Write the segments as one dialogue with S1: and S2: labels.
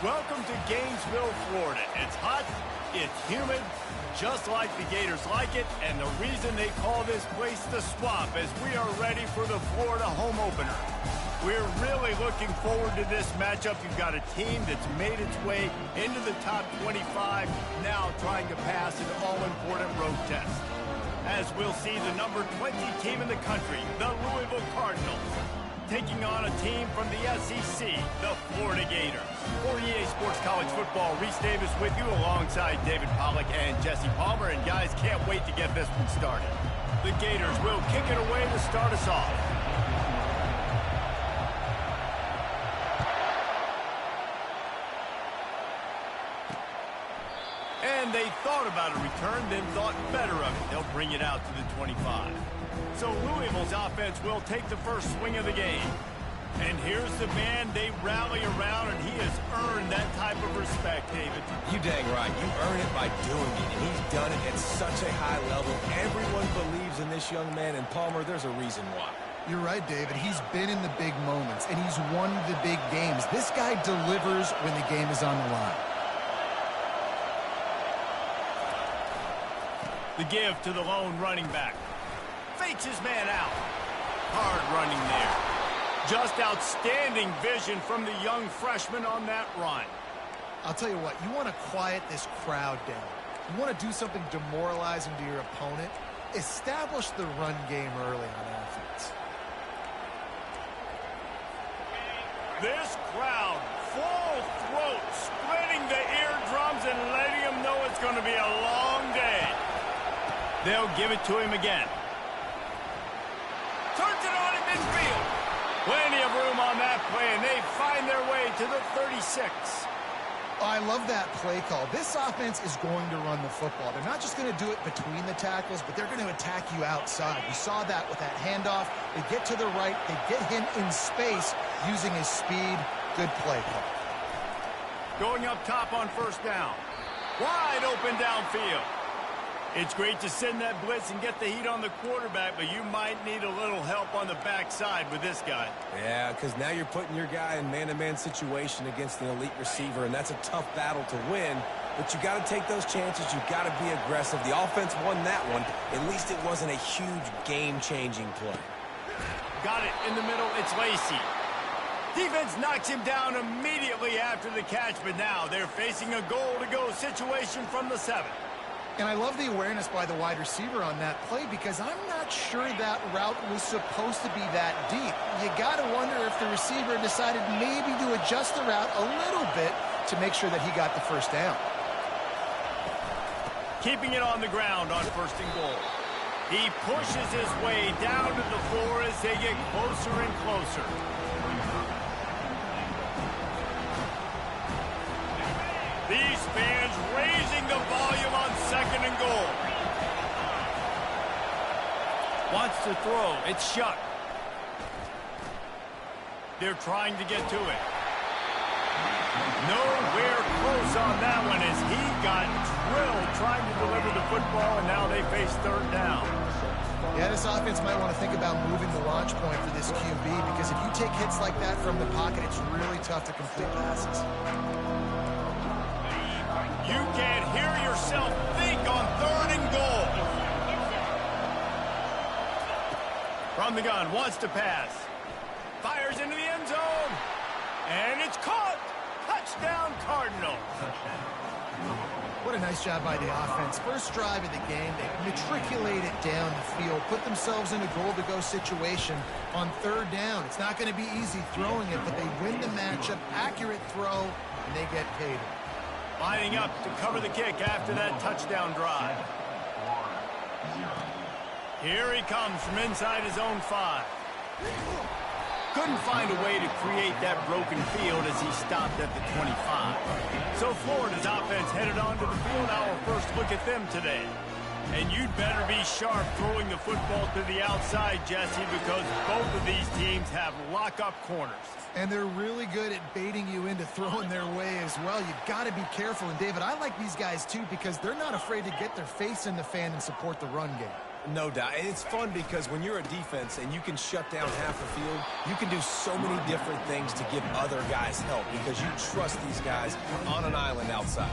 S1: Welcome to Gainesville, Florida. It's hot, it's humid, just like the Gators like it, and the reason they call this place the Swamp is we are ready for the Florida home opener. We're really looking forward to this matchup. You've got a team that's made its way into the top 25, now trying to pass an all-important road test. As we'll see, the number 20 team in the country, the Louisville Cardinals, taking on a team from the SEC, the Florida Gators. For EA Sports College Football, Reese Davis with you alongside David Pollack and Jesse Palmer. And guys, can't wait to get this one started. The Gators will kick it away to start us off. And they thought about a return, then thought better of it. They'll bring it out to the 25. So Louisville's offense will take the first swing of the game. And here's the man they rally around, and he has earned that type of respect, David.
S2: You dang right. You earn it by doing it, and he's done it at such a high level. Everyone believes in this young man, and Palmer, there's a reason why.
S3: You're right, David. He's been in the big moments, and he's won the big games. This guy delivers when the game is on the line.
S1: The give to the lone running back. Fakes his man out. Hard running there. Just outstanding vision from the young freshman on that run.
S3: I'll tell you what, you want to quiet this crowd down. You want to do something demoralizing to your opponent. Establish the run game early on offense.
S1: This crowd, full throat, splitting the eardrums and letting them know it's going to be a long day. They'll give it to him again. Turns it on in midfield. Plenty of room on that play, and they find their way to the 36.
S3: Oh, I love that play call. This offense is going to run the football. They're not just going to do it between the tackles, but they're going to attack you outside. You saw that with that handoff. They get to the right. They get him in space using his speed. Good play call.
S1: Going up top on first down. Wide open downfield. It's great to send that blitz and get the heat on the quarterback, but you might need a little help on the backside with this guy.
S2: Yeah, because now you're putting your guy in man-to-man situation against an elite receiver, and that's a tough battle to win. But you got to take those chances. You got to be aggressive. The offense won that one. At least it wasn't a huge game-changing play.
S1: Got it in the middle. It's Lacey. Defense knocks him down immediately after the catch, but now they're facing a goal-to-go situation from the 7.
S3: And I love the awareness by the wide receiver on that play because I'm not sure that route was supposed to be that deep. You got to wonder if the receiver decided maybe to adjust the route a little bit to make sure that he got the first down.
S1: Keeping it on the ground on first and goal. He pushes his way down to the floor as they get closer and closer. These fans raising the volume on second and goal. Wants to throw. It's Shuck. They're trying to get to it. Nowhere close on that one as he got drilled trying to deliver the football, and now they face third down.
S3: Yeah, this offense might want to think about moving the launch point for this QB because if you take hits like that from the pocket, it's really tough to complete passes.
S1: You can't hear yourself think on third and goal. From the gun, wants to pass. Fires into the end zone. And it's caught. Touchdown, Cardinal.
S3: What a nice job by the offense. First drive of the game, they matriculate it down the field, put themselves in a goal-to-go situation on third down. It's not going to be easy throwing it, but they win the matchup, accurate throw, and they get paid.
S1: Lining up to cover the kick after that touchdown drive. Here he comes from inside his own 5. Couldn't find a way to create that broken field as he stopped at the 25. So Florida's offense headed onto the field. Our first look at them today. And you'd better be sharp throwing the football to the outside, Jesse, because both of these teams have lock-up corners.
S3: And they're really good at baiting you into throwing their way as well. You've got to be careful. And, David, I like these guys, too, because they're not afraid to get their face in the fan and support the run game.
S2: No doubt. And it's fun because when you're a defense and you can shut down half the field, you can do so many different things to give other guys help because you trust these guys on an island outside.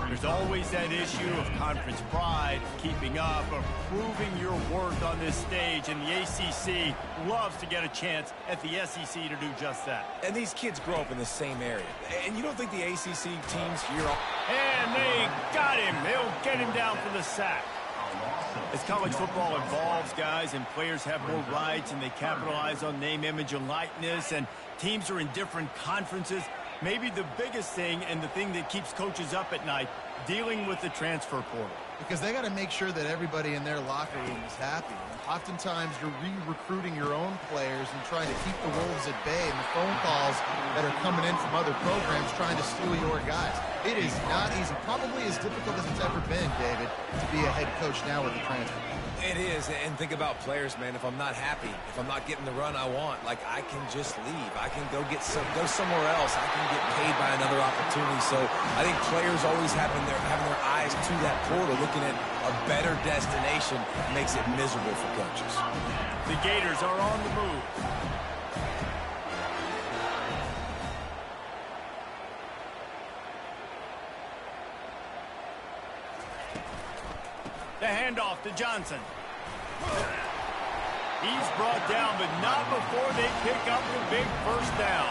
S1: There's always that issue of conference pride, keeping up, of proving your worth on this stage, and the ACC loves to get a chance at the SEC to do just that.
S2: And these kids grow up in the same area. And you don't think the ACC teams here are...
S1: And they got him. They'll get him down for the sack. As college football evolves, guys, and players have more rights and they capitalize on name, image, and likeness, and teams are in different conferences, maybe the biggest thing and the thing that keeps coaches up at night, dealing with the transfer portal.
S3: Because they got to make sure that everybody in their locker room is happy. And oftentimes you're re-recruiting your own players and trying to keep the wolves at bay, and the phone calls that are coming in from other programs trying to steal your guys. It is not easy. Probably as difficult as it's ever been, David, to be a head coach now with the transfer.
S2: It is, and think about players, man. If I'm not happy, if I'm not getting the run I want, like, I can just leave. I can go somewhere else. I can get paid by another opportunity. So I think players always having their eyes to that portal, looking at a better destination, makes it miserable for coaches.
S1: The Gators are on the move. The handoff to Johnson. He's brought down, but not before they pick up the big first down.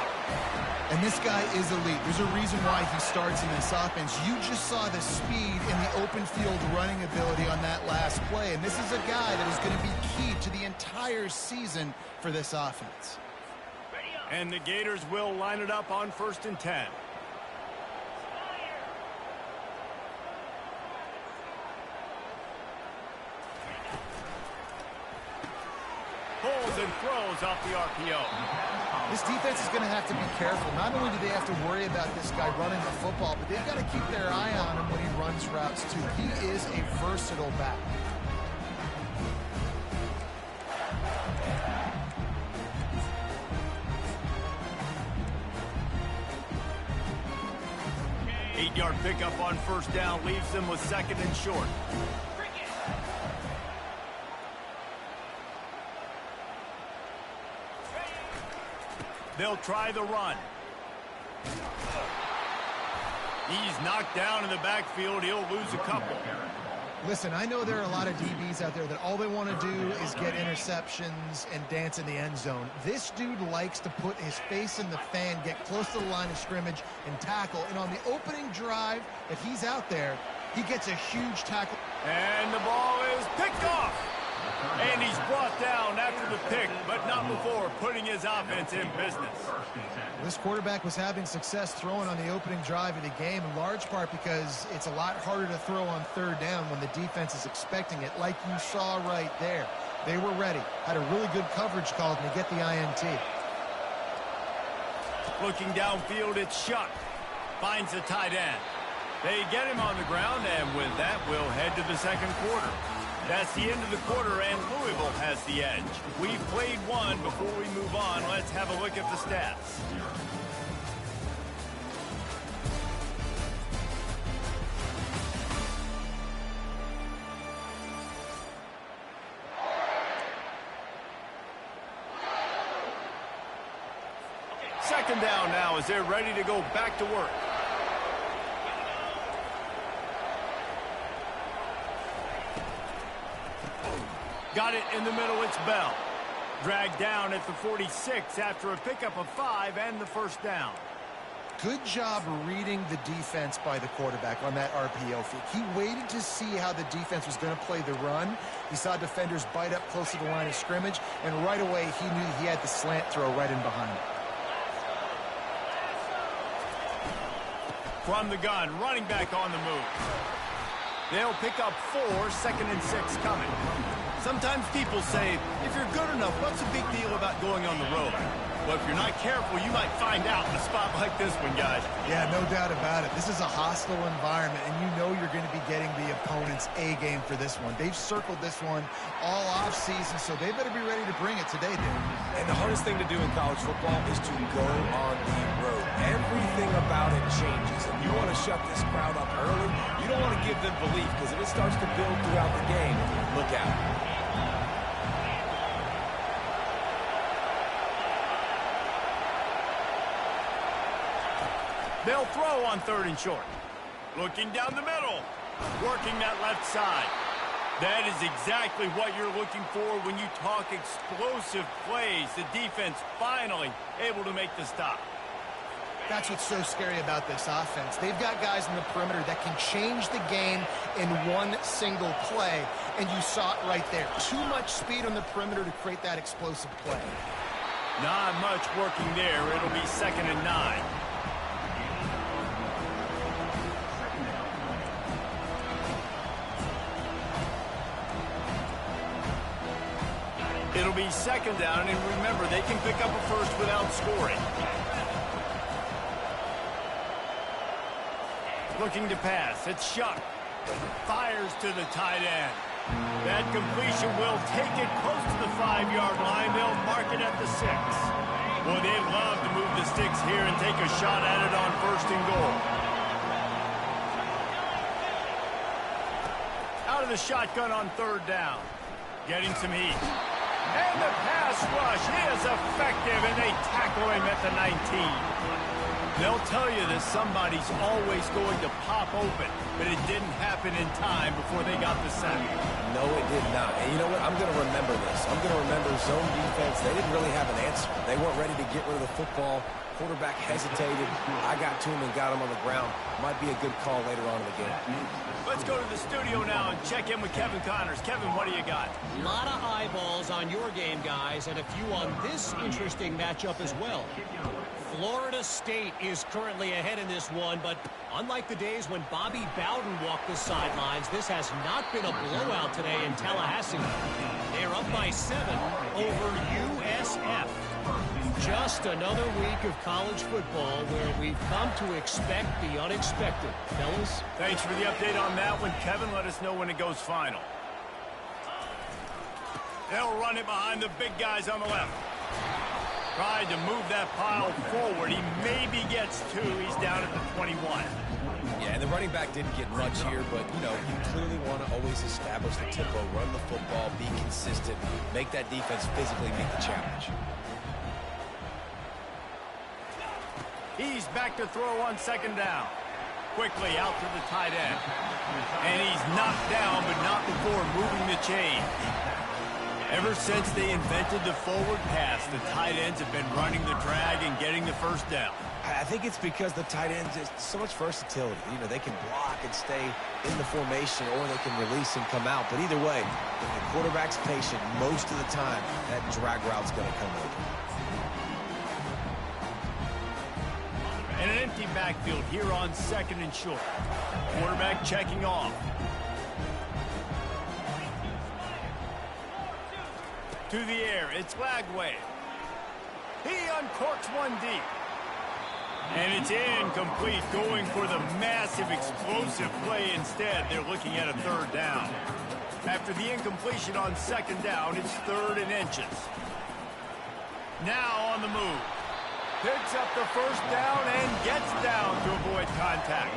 S3: And this guy is elite. There's a reason why he starts in this offense. You just saw the speed and the open field running ability on that last play. And this is a guy that is going to be key to the entire season for this offense.
S1: And the Gators will line it up on 1st and 10. Pulls and throws off the RPO.
S3: This defense is going to have to be careful. Not only do they have to worry about this guy running the football, but they've got to keep their eye on him when he runs routes too. He is a versatile back.
S1: Eight-yard pickup on 1st down leaves them with 2nd and short. They'll try the run. He's knocked down in the backfield. He'll lose a couple.
S3: Listen, I know there are a lot of DBs out there that all they want to do is get interceptions and dance in the end zone. This dude likes to put his face in the fan, get close to the line of scrimmage, and tackle. And on the opening drive that he's out there, he gets a huge tackle.
S1: And the ball is picked off. And he's brought down after the pick, but not before putting his offense in business.
S3: This quarterback was having success throwing on the opening drive of the game, in large part because it's a lot harder to throw on 3rd down when the defense is expecting it, like you saw right there. They were ready, had a really good coverage call to get the INT.
S1: Looking downfield, it's Shuck. Finds the tight end. They get him on the ground, and with that, we'll head to the 2nd quarter. That's the end of the quarter, and Louisville has the edge. We've played one. Before we move on, let's have a look at the stats. Second down now as they're ready to go back to work. Got it in the middle, it's Bell. Dragged down at the 46 after a pickup of 5 and the 1st down.
S3: Good job reading the defense by the quarterback on that RPO feed. He waited to see how the defense was going to play the run. He saw defenders bite up close to the line of scrimmage, and right away he knew he had the slant throw right in behind him.
S1: From the gun, running back on the move. They'll pick up 4, 2nd and 6 coming. Sometimes people say, if you're good enough, what's the big deal about going on the road? Well, if you're not careful, you might find out in a spot like this one, guys.
S3: Yeah, no doubt about it. This is a hostile environment, and you know you're going to be getting the opponent's A game for this one. They've circled this one all offseason, so they better be ready to bring it today, dude.
S2: And the hardest thing to do in college football is to go on the road. Everything about it changes, and you want to shut this crowd up early. You don't want to give them belief, because if it starts to build throughout the game, look out.
S1: They'll throw on 3rd and short. Looking down the middle. Working that left side. That is exactly what you're looking for when you talk explosive plays. The defense finally able to make the stop.
S3: That's what's so scary about this offense. They've got guys in the perimeter that can change the game in one single play, and you saw it right there. Too much speed on the perimeter to create that explosive play.
S1: Not much working there. It'll be 2nd and 9. It'll be 2nd down, and remember, they can pick up a first without scoring. Looking to pass. It's Shuck. Fires to the tight end. That completion will take it close to the 5-yard line. They'll mark it at the 6. Boy, they love to move the sticks here and take a shot at it on 1st and goal. Out of the shotgun on 3rd down. Getting some heat. And the pass rush is effective, and they tackle him at the 19. They'll tell you that somebody's always going to pop open, but it didn't happen in time before they got the sack.
S2: No, it did not. And you know what? I'm going to remember this. I'm going to remember zone defense. They didn't really have an answer. They weren't ready to get rid of the football. Quarterback hesitated. I got to him and got him on the ground. Might be a good call later on in the game.
S1: Let's go to the studio now and check in with Kevin Connors. Kevin, what do you got?
S4: A lot of eyeballs on your game, guys, and a few on this interesting matchup as well. Florida State is currently ahead in this one, but unlike the days when Bobby Bowden walked the sidelines, this has not been a blowout today in Tallahassee. They're up by 7 over USF. Just another week of college football where we've come to expect the unexpected. Fellas?
S1: Thanks for the update on that one, Kevin. Let us know when it goes final. They'll run it behind the big guys on the left. Tried to move that pile forward. He maybe gets 2. He's down at the 21.
S2: Yeah, and the running back didn't get much here, but, you know, you clearly want to always establish the tempo, run the football, be consistent, make that defense physically meet the challenge.
S1: He's back to throw on 2nd down. Quickly out to the tight end. And he's knocked down, but not before moving the chain. Ever since they invented the forward pass, the tight ends have been running the drag and getting the 1st down.
S2: I think it's because the tight ends is so much versatility. You know, they can block and stay in the formation, or they can release and come out. But either way, if the quarterback's patient most of the time, that drag route's going to come open.
S1: And an empty backfield here on 2nd and short. Quarterback checking off. To the air, it's Lagway. He uncorks one deep. And it's incomplete, going for the massive explosive play instead. They're looking at a 3rd down. After the incompletion on 2nd down, it's 3rd and inches. Now on the move. Picks up the 1st down and gets down to avoid contact.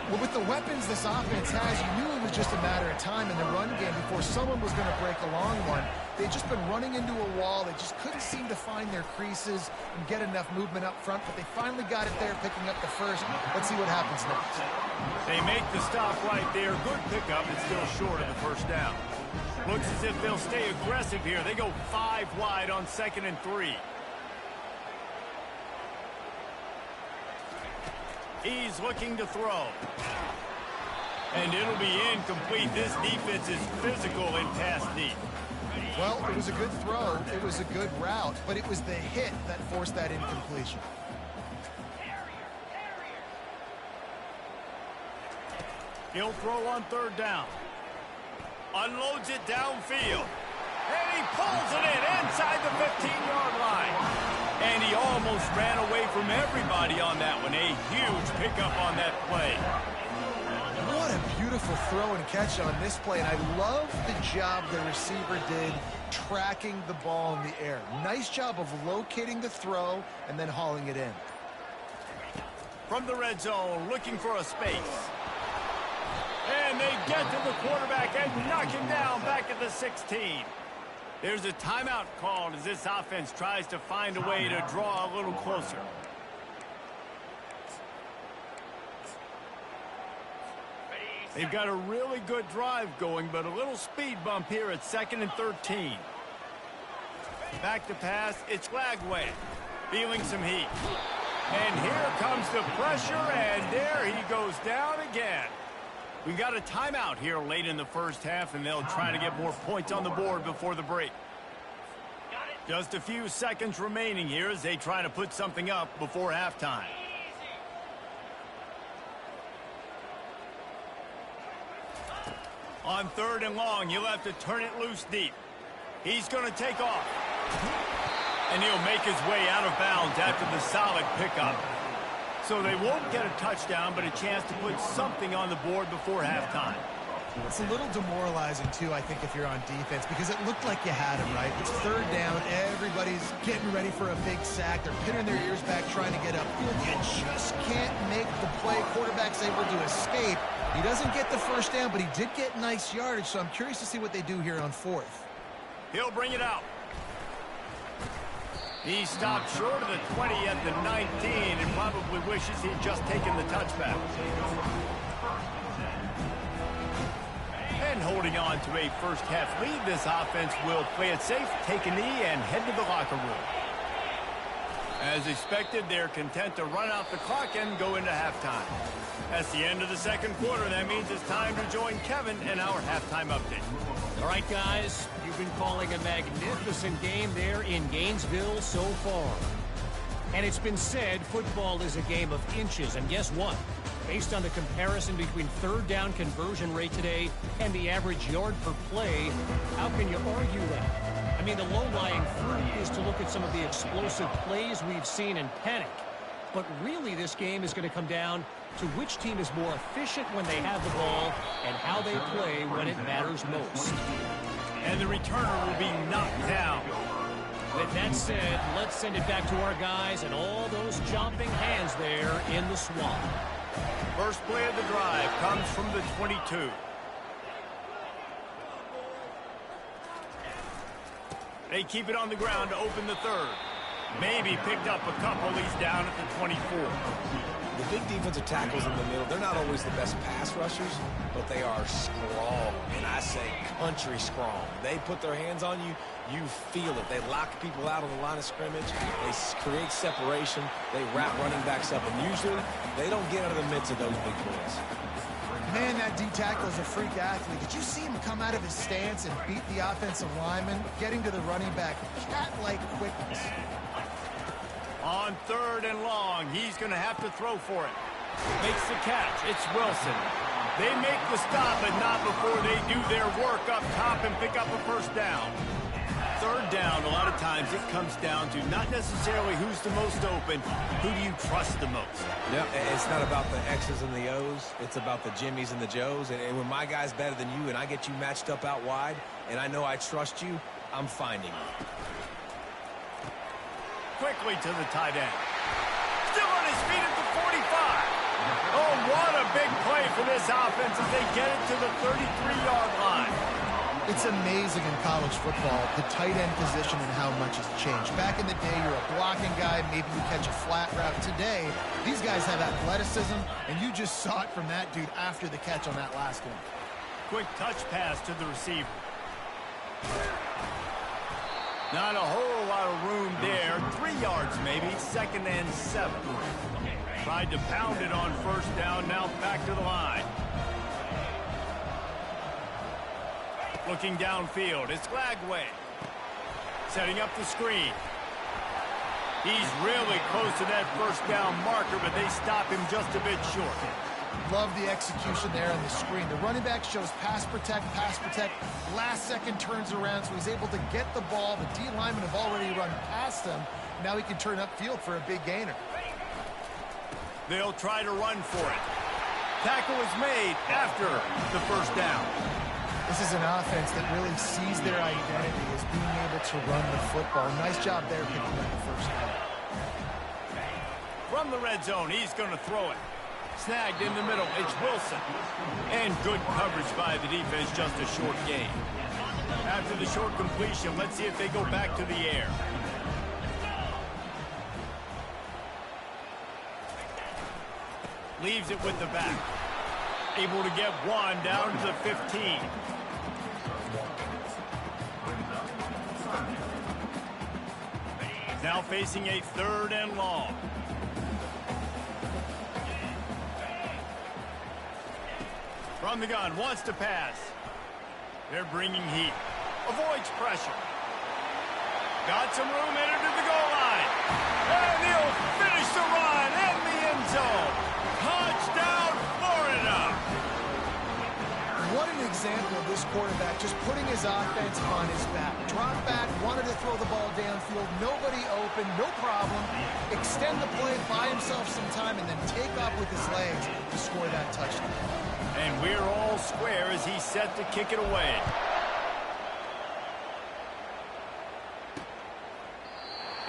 S3: Well, with the weapons this offense has, you knew it was just a matter of time in the run game before someone was going to break a long one. They'd just been running into a wall. They just couldn't seem to find their creases and get enough movement up front, but they finally got it there, picking up the 1st. Let's see what happens next.
S1: They make the stop right there. Good pickup. It's still short of the 1st down. Looks as if they'll stay aggressive here. They go 5 wide on 2nd and 3. He's looking to throw. And it'll be incomplete. This defense is physical in pass deep.
S3: Well, it was a good throw. It was a good route, but it was the hit that forced that incompletion.
S1: He'll throw on 3rd down. Unloads it downfield. And he pulls it in inside the 15-yard line. And he almost ran away from everybody on that one. A huge pickup on that play.
S3: What a beautiful throw and catch on this play. And I love the job the receiver did tracking the ball in the air. Nice job of locating the throw and then hauling it in.
S1: From the red zone, looking for a space. And they get to the quarterback and knock him down back at the 16. There's a timeout called as this offense tries to find a way to draw a little closer. They've got a really good drive going, but a little speed bump here at 2nd and 13. Back to pass, it's Lagway, feeling some heat. And here comes the pressure, and there he goes down again. We got a timeout here late in the first half, and they'll try to get more points on the board before the break. Just a few seconds remaining here as they try to put something up before halftime. On 3rd and long, he'll have to turn it loose deep. He's going to take off. And he'll make his way out of bounds after the solid pickup. So they won't get a touchdown, but a chance to put something on the board before halftime.
S3: It's a little demoralizing, too, I think, if you're on defense, because it looked like you had him, right? It's 3rd down. Everybody's getting ready for a big sack. They're pinning their ears back, trying to get upfield. You just can't make the play. Quarterback's able to escape. He doesn't get the 1st down, but he did get nice yardage, so I'm curious to see what they do here on 4th.
S1: He'll bring it out. He stopped short of the 20 at the 19 and probably wishes he'd just taken the touchback. And holding on to a first-half lead, this offense will play it safe, take a knee, and head to the locker room. As expected, they're content to run out the clock and go into halftime. That's the end of the 2nd quarter. That means it's time to join Kevin in our halftime update.
S4: All right, guys, you've been calling a magnificent game there in Gainesville so far. And it's been said football is a game of inches. And guess what? Based on the comparison between 3rd down conversion rate today and the average yard per play, how can you argue that? I mean, the low-lying fruit is to look at some of the explosive plays we've seen and panic. But really, this game is going to come down to which team is more efficient when they have the ball and how they play when it matters most.
S1: And the returner will be knocked down.
S4: With that said, let's send it back to our guys and all those chomping hands there in the swamp.
S1: First play of the drive comes from the 22. They keep it on the ground to open the 3rd. Maybe picked up a couple. He's down at the 24.
S2: The big defensive tackles in the middle, they're not always the best pass rushers, but they are strong, and I say country strong. They put their hands on you, you feel it. They lock people out on the line of scrimmage. They create separation. They wrap running backs up, and usually they don't get out of the midst of those big boys.
S3: Man, that D tackle is a freak athlete. Did you see him come out of his stance and beat the offensive lineman, getting to the running back? Cat-like quickness.
S1: On 3rd and long, he's going to have to throw for it. Makes the catch. It's Wilson. They make the stop, but not before they do their work up top and pick up a 1st down. 3rd down, a lot of times it comes down to not necessarily who's the most open, who do you trust the most?
S2: Yep, it's not about the X's and the O's. It's about the Jimmies and the Joes. And when my guy's better than you and I get you matched up out wide and I know I trust you, I'm finding you.
S1: Quickly to the tight end. Still on his feet at the 45. Oh, what a big play for this offense as they get it to the 33-yard line.
S3: It's amazing in college football, the tight end position and how much has changed. Back in the day, you're a blocking guy, maybe you catch a flat route. Today, these guys have athleticism, and you just saw it from that dude after the catch on that last one.
S1: Quick touch pass to the receiver. Not a whole lot of room there. 3 yards maybe, 2nd and 7. Tried to pound it on 1st down, now back to the line. Looking downfield, it's Lagway. Setting up the screen. He's really close to that 1st down marker, but they stop him just a bit short.
S3: Love the execution there on the screen. The running back shows pass protect, last second turns around, so he's able to get the ball. The D linemen have already run past him. Now he can turn upfield for a big gainer.
S1: They'll try to run for it. Tackle is made after the first down.
S3: This is an offense that really sees their identity as being able to run the football. Nice job there picking up the first down.
S1: From the red zone, he's going to throw it. Snagged in the middle, it's Wilson. And good coverage by the defense, just a short gain. After the short completion, let's see if they go back to the air. Leaves it with the back. Able to get one down to the 15. Now facing a 3rd and long. From the gun, wants to pass. They're bringing heat. Avoids pressure. Got some room, entered to the goal line. And he'll finish the run in the end zone. Touchdown, Florida.
S3: What an example of this quarterback just putting his offense on his back. Drop back, wanted to throw the ball downfield, nobody open, no problem. Extend the play, buy himself some time, and then take off with his legs to score that touchdown.
S1: And we're all square as he's set to kick it away.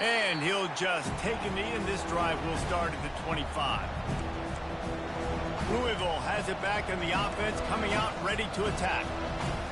S1: And he'll just take a knee, and this drive will start at the 25. Louisville has it back in the offense, coming out ready to attack.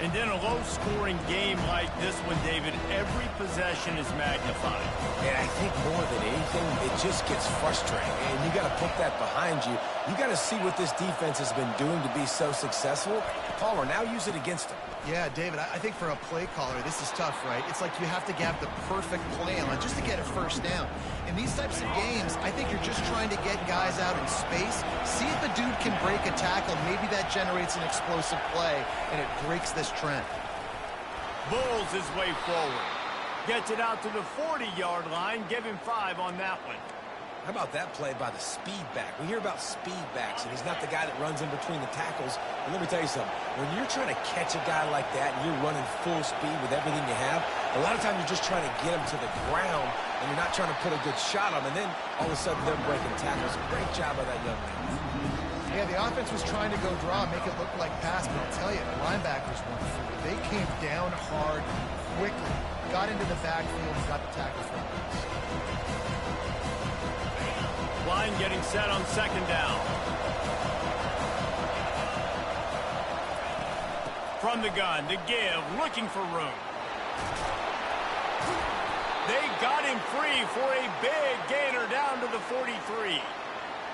S1: And in a low-scoring game like this one, David, every possession is magnified.
S2: And I think more than anything, it just gets frustrating. And you got to put that behind you. You got to see what this defense has been doing to be so successful. Palmer, now use it against them.
S3: Yeah, David, I think for a play caller, this is tough, right? It's like you have to have the perfect plan just to get a first down. In these types of games, I think you're just trying to get guys out in space, see if a dude can break a tackle. Maybe that generates an explosive play, and it breaks this trend.
S1: Bulls his way forward. Gets it out to the 40-yard line. Give him 5 on that one.
S2: How about that play by the speed back? We hear about speed backs, and he's not the guy that runs in between the tackles. And let me tell you something. When you're trying to catch a guy like that and you're running full speed with everything you have, a lot of times you're just trying to get him to the ground, and you're not trying to put a good shot on him. And then all of a sudden they're breaking tackles. Great job by that young man.
S3: Yeah, the offense was trying to go draw, make it look like pass, but I'll tell you, the linebackers went through. They came down hard, quickly, got into the backfield, and got the tackle for them.
S1: Line getting set on 2nd down. From the gun, to give, looking for room. They got him free for a big gainer down to the 43.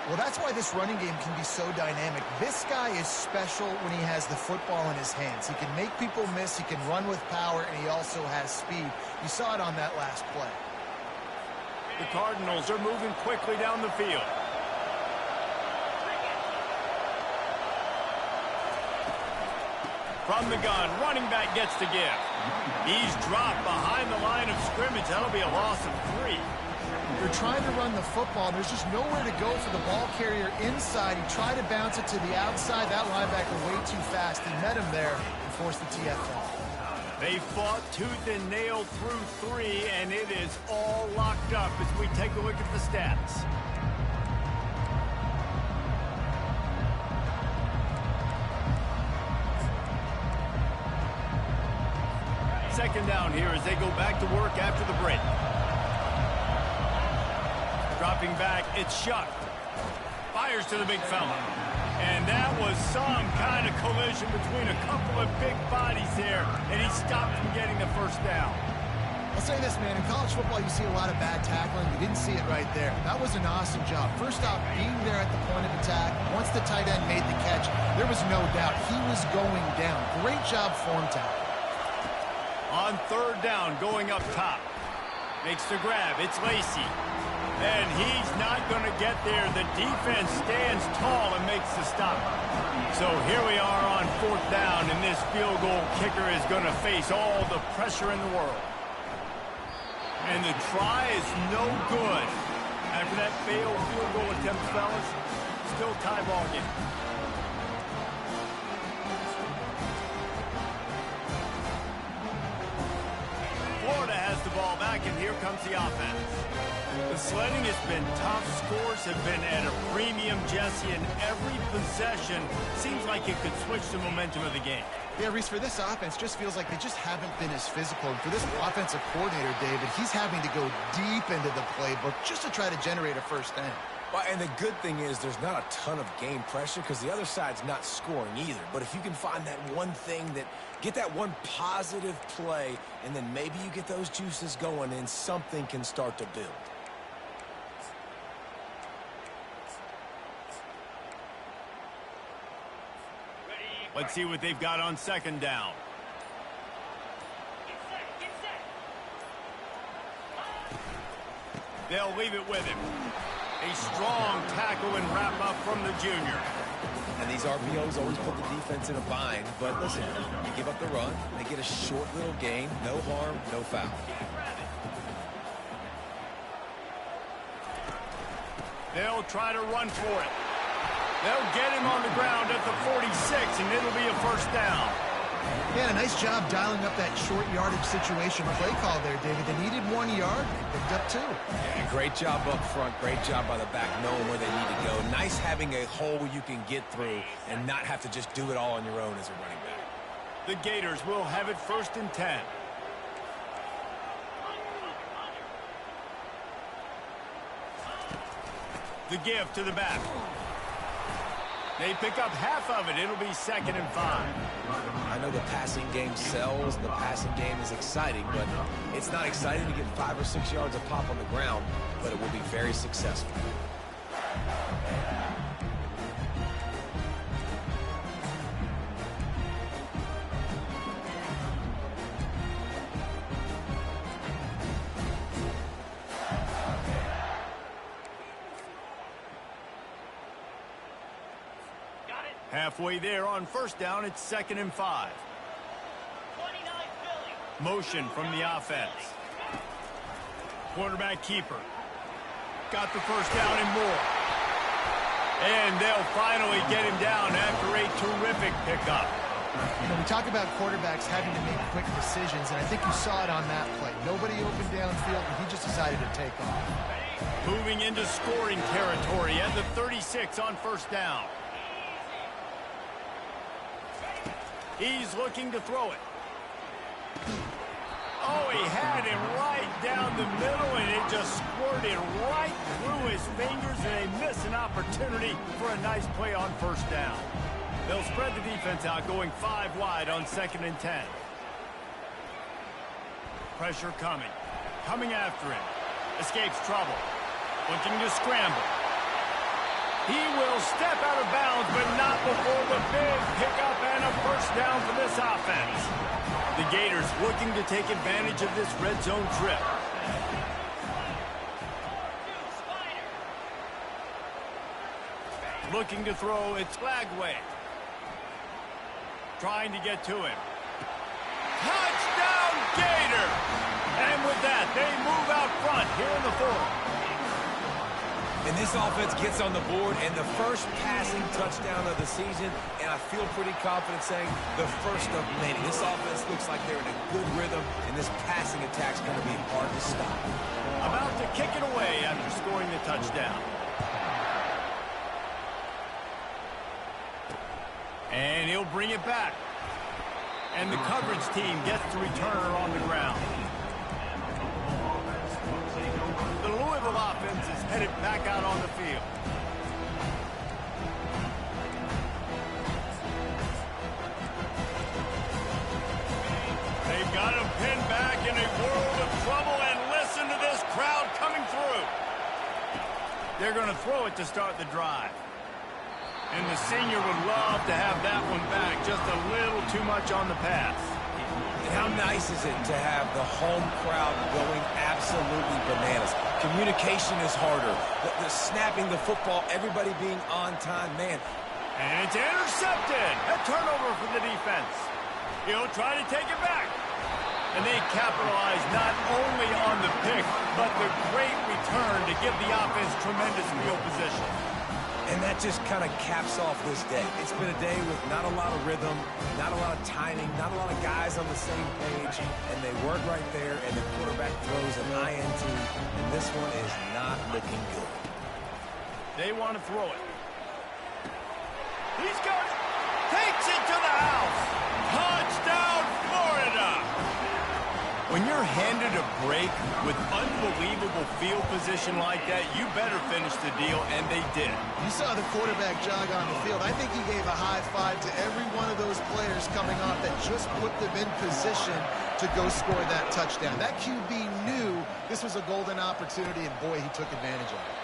S3: Well, that's why this running game can be so dynamic. This guy is special when he has the football in his hands. He can make people miss, he can run with power, and he also has speed. You saw it on that last play.
S1: The Cardinals are moving quickly down the field. From the gun, running back gets to give. He's dropped behind the line of scrimmage. That'll be a loss of 3.
S3: They're trying to run the football, and there's just nowhere to go for the ball carrier inside. He tried to bounce it to the outside. That linebacker way too fast. He met him there and forced the TFL.
S1: They fought tooth and nail through 3, and it is all locked up as we take a look at the stats. Second down here as they go back to work after the break. Dropping back, it's Shuck. Fires to the big fella. And that was some kind of collision between a couple of big bodies there, and he stopped from getting the first down.
S3: I'll say this, man. In college football, you see a lot of bad tackling. You didn't see it right there. That was an awesome job. First off, being there at the point of attack. Once the tight end made the catch, there was no doubt he was going down. Great job form tackle.
S1: On 3rd down, going up top. Makes the grab. It's Lacey. And he's not going to get there. The defense stands tall and makes the stop. So here we are on 4th down, and this field goal kicker is going to face all the pressure in the world. And the try is no good After that failed field goal attempt, fellas, still tie ball game. Florida has the ball back, and here comes the offense. The sledding has been tough. Scores have been at a premium, Jesse, and every possession seems like it could switch the momentum of the game.
S3: Yeah, Reese, for this offense, just feels like they just haven't been as physical. And for this offensive coordinator, David, he's having to go deep into the playbook just to try to generate a first down.
S2: Well, and the good thing is there's not a ton of game pressure because the other side's not scoring either. But if you can find that one thing get that one positive play, and then maybe you get those juices going and something can start to build.
S1: Let's see what they've got on second down. They'll leave it with him. A strong tackle and wrap up from the junior.
S2: And these RPOs always put the defense in a bind. But listen, you give up the run, they get a short little gain, no harm, no foul.
S1: They'll try to run for it. They'll get him on the ground at the 46, and it'll be a first down.
S3: Yeah, a nice job dialing up that short yardage situation play call there, David. They needed 1 yard. They picked up 2.
S2: Yeah, great job up front. Great job by the back knowing where they need to go. Nice having a hole you can get through and not have to just do it all on your own as a running back.
S1: The Gators will have it 1st and 10. The give to the back. They pick up half of it. It'll be 2nd and 5.
S2: I know the passing game sells. The passing game is exciting, but it's not exciting to get 5 or 6 yards of pop on the ground, but it will be very successful.
S1: Halfway there on first down, it's 2nd and 5. Motion from the offense. Quarterback keeper. Got the first down and more. And they'll finally get him down after a terrific pickup.
S3: You know, we talk about quarterbacks having to make quick decisions, and I think you saw it on that play. Nobody opened downfield, and he just decided to take off.
S1: Moving into scoring territory at the 36 on first down. He's looking to throw it. Oh, he had him right down the middle, and it just squirted right through his fingers, and they miss an opportunity for a nice play on first down. They'll spread the defense out, going 5 wide on 2nd and 10. Pressure coming. Coming after him. Escapes trouble. Looking to scramble. He will step out of bounds, but not before the big pickup and a first down for this offense. The Gators looking to take advantage of this red zone trip. Looking to throw, it's Flagway. Trying to get to him. Touchdown, Gator! And with that, they move out front here in the 4th.
S2: And this offense gets on the board, and the first passing touchdown of the season, and I feel pretty confident saying the first of many. This offense looks like they're in a good rhythm, and this passing attack's going to be hard to stop.
S1: About to kick it away after scoring the touchdown. And he'll bring it back. And the coverage team gets the returner on the ground. The Louisville offense is headed back out on the field. They've got him pinned back in a world of trouble, and listen to this crowd coming through. They're going to throw it to start the drive. And the senior would love to have that one back, just a little too much on the pass.
S2: And how nice is it to have the home crowd going absolutely bananas? Communication is harder. The snapping the football, everybody being on time, man.
S1: And it's intercepted. A turnover for the defense. He'll try to take it back. And they capitalize not only on the pick, but the great return to give the offense tremendous field position.
S2: And that just kind of caps off this day. It's been a day with not a lot of rhythm, not a lot of timing, not a lot of guys on the same page, and they work right there, and the quarterback throws an INT, and this one is not looking good.
S1: They want to throw it. He's got it. Takes it to the house. Touchdown, Florida. When you're handed a break with unbelievable field position like that, you better finish the deal, and they did.
S3: You saw the quarterback jog on the field. I think he gave a high five to every one of those players coming off that just put them in position to go score that touchdown. That QB knew this was a golden opportunity, and boy, he took advantage of it.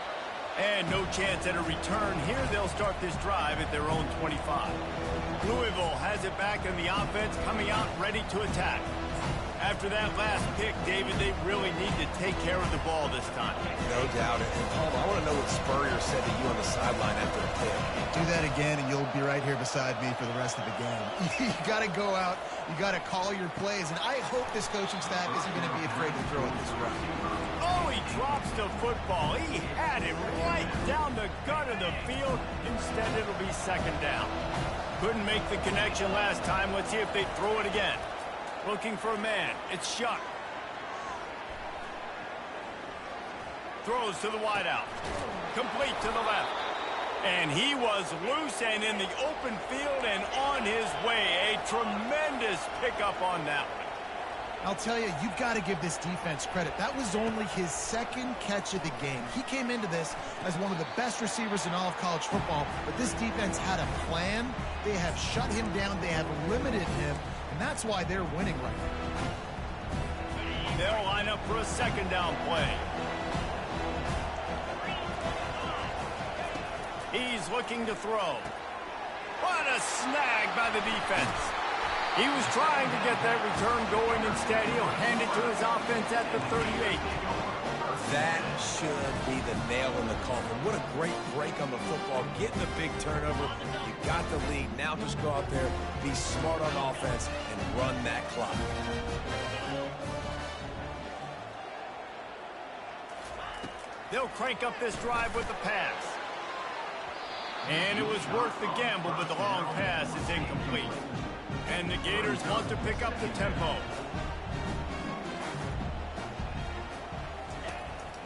S1: And no chance at a return. Here they'll start this drive at their own 25. Louisville has it back in the offense, coming out ready to attack. After that last pick, David, they really need to take care of the ball this time.
S2: No doubt. And Paul, I want to know what Spurrier said to you on the sideline after the pick.
S3: Do that again, and you'll be right here beside me for the rest of the game. You got to go out. You got to call your plays. And I hope this coaching staff isn't going to be afraid to throw it this route.
S1: Oh, he drops the football. He had it right down the gut of the field. Instead, it'll be second down. Couldn't make the connection last time. Let's see if they throw it again. Looking for a man. It's Shuck. Throws to the wideout. Complete to the left. And he was loose and in the open field and on his way. A tremendous pickup on that one.
S3: I'll tell you, you've got to give this defense credit. That was only his second catch of the game. He came into this as one of the best receivers in all of college football, but this defense had a plan. They have shut him down. They have limited him, and that's why they're winning right now.
S1: They'll line up for a second down play. He's looking to throw. What a snag by the defense. He was trying to get that return going. Instead, he'll hand it to his offense at the 38.
S2: That should be the nail in the coffin. What a great break on the football. Getting the big turnover. You got the lead. Now just go out there, be smart on offense, and run that clock.
S1: They'll crank up this drive with the pass. And it was worth the gamble, but the long pass is incomplete. And the Gators want to pick up the tempo.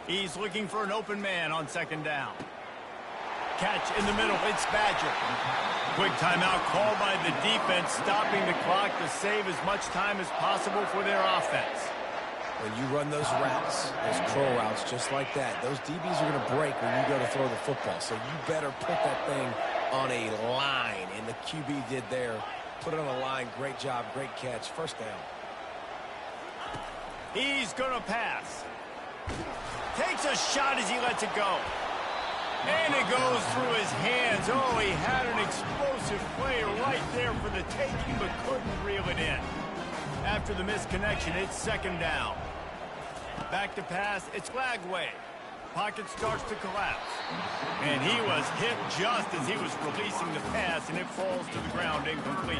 S1: He's looking for an open man on second down. Catch in the middle. It's Badger. Quick timeout called by the defense, stopping the clock to save as much time as possible for their offense.
S2: When you run those routes, those curl routes, just like that, those DBs are going to break when you go to throw the football. So you better put that thing on a line, and the QB did there. Put it on a line. Great job. Great catch. First down.
S1: He's going to pass. Takes a shot as he lets it go. And it goes through his hands. Oh, he had an explosive play right there for the taking, but couldn't reel it in. After the misconnection, it's second down. Back to pass. It's Lagway. Pocket starts to collapse. And he was hit just as he was releasing the pass, and it falls to the ground incomplete.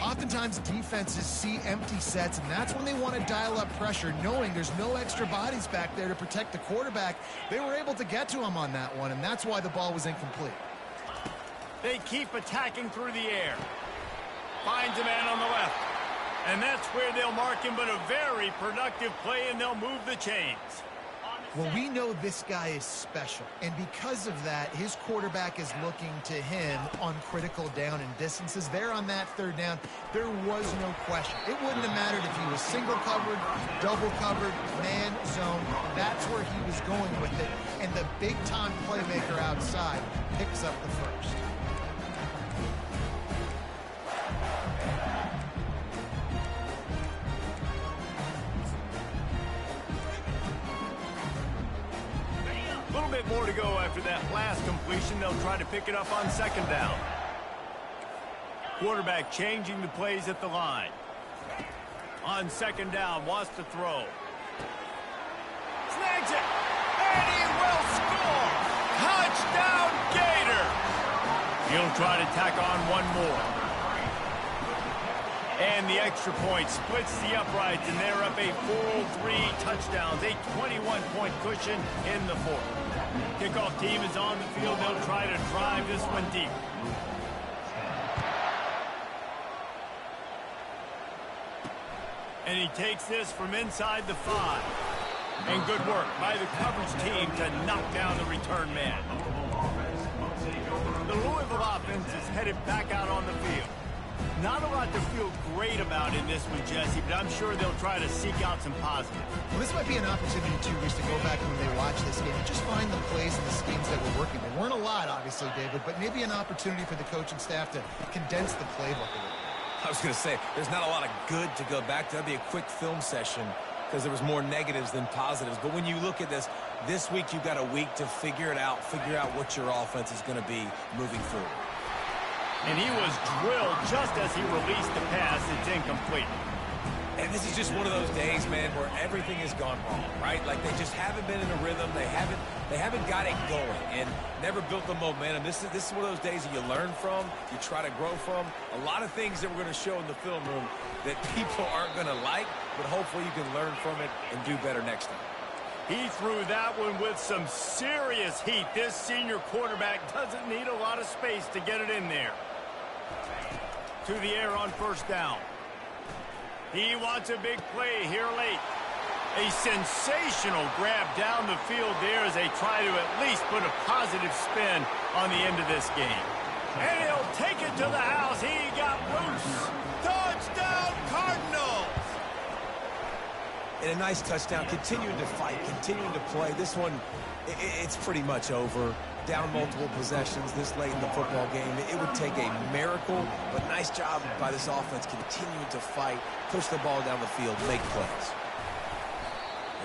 S3: Oftentimes, defenses see empty sets, and that's when they want to dial up pressure, knowing there's no extra bodies back there to protect the quarterback. They were able to get to him on that one, and that's why the ball was incomplete.
S1: They keep attacking through the air. Finds a man on the left. And that's where they'll mark him, but a very productive play, and they'll move the chains.
S3: Well, we know this guy is special, and because of that, his quarterback is looking to him on critical down and distances. There on that third down, there was no question. It wouldn't have mattered if he was single covered, double covered, man zone. That's where he was going with it, and the big-time playmaker outside picks up the first.
S1: A little bit more to go after that last completion. They'll try to pick it up on second down. Quarterback changing the plays at the line. On second down, wants to throw. Snags it, and he will score! Touchdown, Gator! He'll try to tack on one more. And the extra point splits the uprights, and they're up a full 3 touchdowns, a 21-point cushion in the fourth. Kickoff team is on the field. They'll try to drive this one deep. And he takes this from inside the 5. And good work by the coverage team to knock down the return man. The Louisville offense is headed back out on the field. Not a lot to feel great about in this one, Jesse, but I'm sure they'll try to seek out some positives.
S3: Well, this might be an opportunity, too, Reese, to go back when they watch this game and just find the plays and the schemes that were working. There weren't a lot, obviously, David, but maybe an opportunity for the coaching staff to condense the playbook a little.
S2: I was going to say, there's not a lot of good to go back to. That'd be a quick film session because there was more negatives than positives. But when you look at this week you've got a week to figure out what your offense is going to be moving forward.
S1: And he was drilled just as he released the pass. It's incomplete.
S2: And this is just one of those days, man, where everything has gone wrong, right? Like they just haven't been in a rhythm. They haven't got it going and never built the momentum. This is one of those days that you learn from, you try to grow from. A lot of things that we're going to show in the film room that people aren't going to like, but hopefully you can learn from it and do better next time.
S1: He threw that one with some serious heat. This senior quarterback doesn't need a lot of space to get it in there. To the air on first down. He wants a big play here late. A sensational grab down the field there as they try to at least put a positive spin on the end of this game. And he'll take it to the house. He got loose. Touchdown, Cardinals!
S2: And a nice touchdown, continuing to fight, continuing to play. This one, it's pretty much over. Down multiple possessions this late in the football game. It would take a miracle, but nice job by this offense continuing to fight, push the ball down the field, make plays.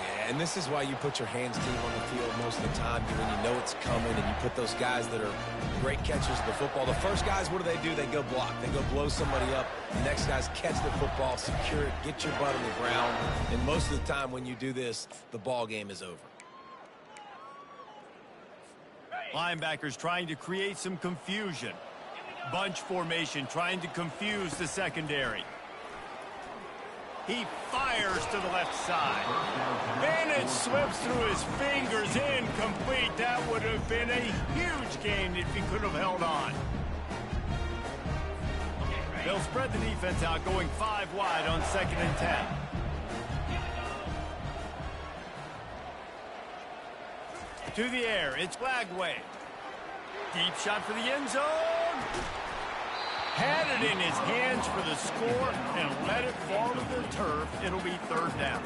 S2: Yeah, and this is why you put your hands team on the field most of the time when you know it's coming and you put those guys that are great catchers of the football. The first guys, what do? They go block. They go blow somebody up. The next guys catch the football, secure it, get your butt on the ground. And most of the time when you do this, the ball game is over.
S1: Linebackers trying to create some confusion. Bunch formation trying to confuse the secondary. He fires to the left side. And it slips through his fingers, incomplete. That would have been a huge gain if he could have held on. They'll spread the defense out, going 5 wide on 2nd and 10. To the air, it's Lagway. Deep shot for the end zone. Had it in his hands for the score and let it fall to the turf. It'll be 3rd down.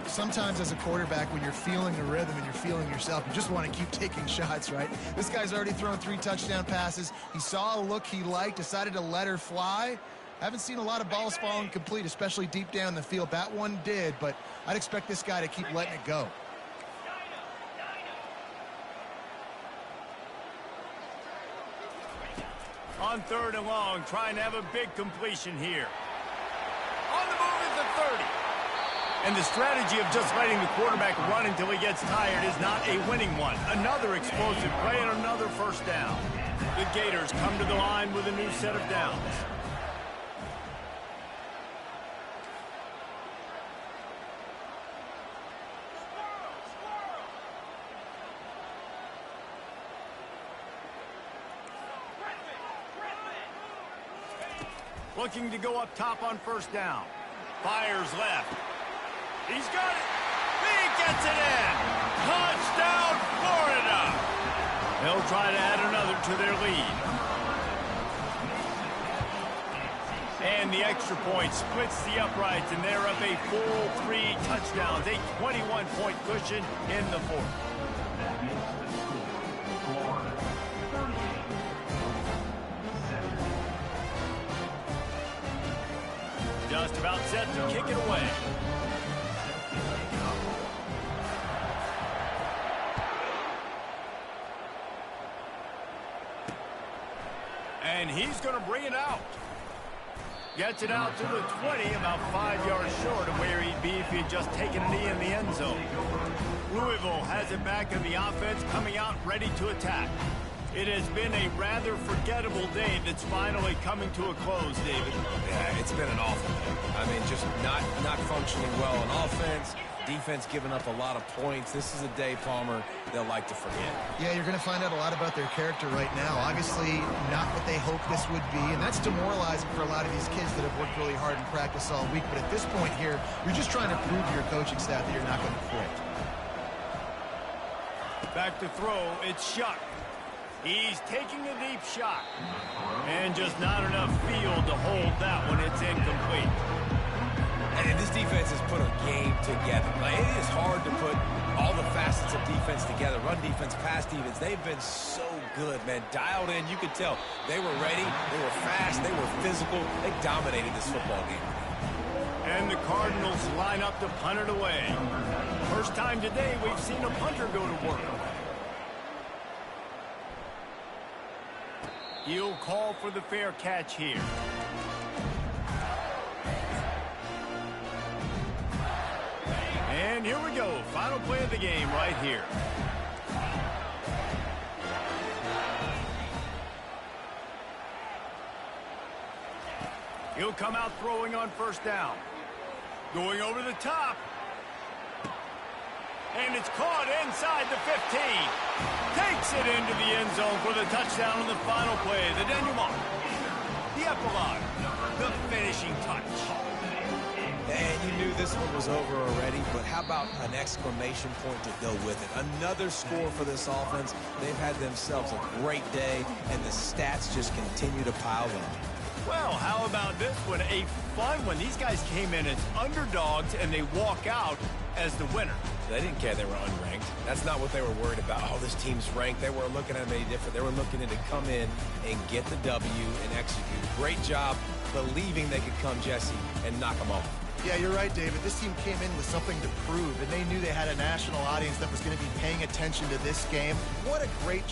S3: Sometimes as a quarterback, when you're feeling the rhythm and you're feeling yourself, you just want to keep taking shots, right? This guy's already thrown 3 touchdown passes. He saw a look he liked, decided to let her fly. Haven't seen a lot of balls falling complete, especially deep down the field. That one did, but I'd expect this guy to keep letting it go.
S1: On 3rd and long, trying to have a big completion here. On the move is the 30. And the strategy of just letting the quarterback run until he gets tired is not a winning one. Another explosive play and another 1st down. The Gators come to the line with a new set of downs. Looking to go up top on 1st down. Fires left. He's got it. He gets it in. Touchdown, Florida. They'll try to add another to their lead. And the extra point splits the uprights, and they're up a full 3 touchdowns, a 21-point cushion in the 4th. Just about set to kick it away. And he's going to bring it out. Gets it out to the 20, about 5 yards short of where he'd be if he had just taken a knee in the end zone. Louisville has it back in the offense, coming out ready to attack. It has been a rather forgettable day that's finally coming to a close, David.
S2: Yeah, it's been an awful day. I mean, just not functioning well on offense. Defense giving up a lot of points. This is a day, Palmer, they'll like to forget.
S3: Yeah, you're going to find out a lot about their character right now. Obviously, not what they hoped this would be, and that's demoralizing for a lot of these kids that have worked really hard in practice all week. But at this point here, you're just trying to prove to your coaching staff that you're not going to quit.
S1: Back to throw, it's Shuck. He's taking a deep shot. And just not enough field to hold that one. It's incomplete.
S2: And this defense has put a game together. Like, it is hard to put all the facets of defense together. Run defense, pass defense. They've been so good, man. Dialed in, you could tell. They were ready. They were fast. They were physical. They dominated this football game.
S1: And the Cardinals line up to punt it away. First time today we've seen a punter go to work. He'll call for the fair catch here. And here we go. Final play of the game right here. He'll come out throwing on first down. Going over the top. And it's caught inside the 15. Takes it into the end zone for the touchdown on the final play. The denouement. The epilogue. The finishing touch.
S2: And you knew this one was over already, but how about an exclamation point to go with it? Another score for this offense. They've had themselves a great day, and the stats just continue to pile up.
S1: Well, how about this one? A fun one. These guys came in as underdogs, and they walk out as the winner.
S2: They didn't care they were unranked. That's not what they were worried about. Oh, this team's ranked. They weren't looking at them any different. They were looking to come in and get the W and execute. Great job believing they could come, Jesse, and knock them off.
S3: Yeah, you're right, David. This team came in with something to prove, and they knew they had a national audience that was going to be paying attention to this game. What a great